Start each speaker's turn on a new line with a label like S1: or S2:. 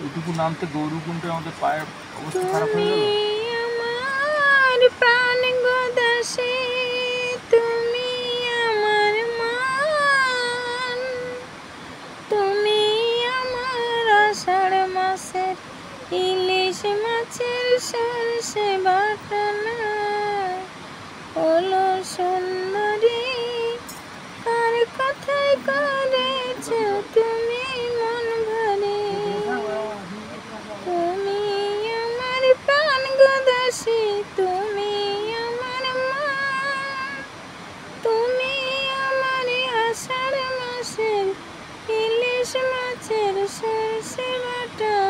S1: এইটুকু নামতে গৌরকুণ্ডে আমাদের পায়ের অবস্থা খারাপ হয়ে
S2: তুমি
S1: গেল।
S2: আমার প্রাণ গোদাসী, তুমি আমার মান, তুমি আমার আষাঢ় মাসের ইলিশ মাছের সরষে বাটানা। ওলো সুন্দরী, কার কথায় করেছ তুমি মন ভরে? তুমি আমার প্রাণ গোদাসী, তুমি আমার মা, তুমি আমার আষাঢ় মাসের ইলিশ মাছের সরষে বাটা।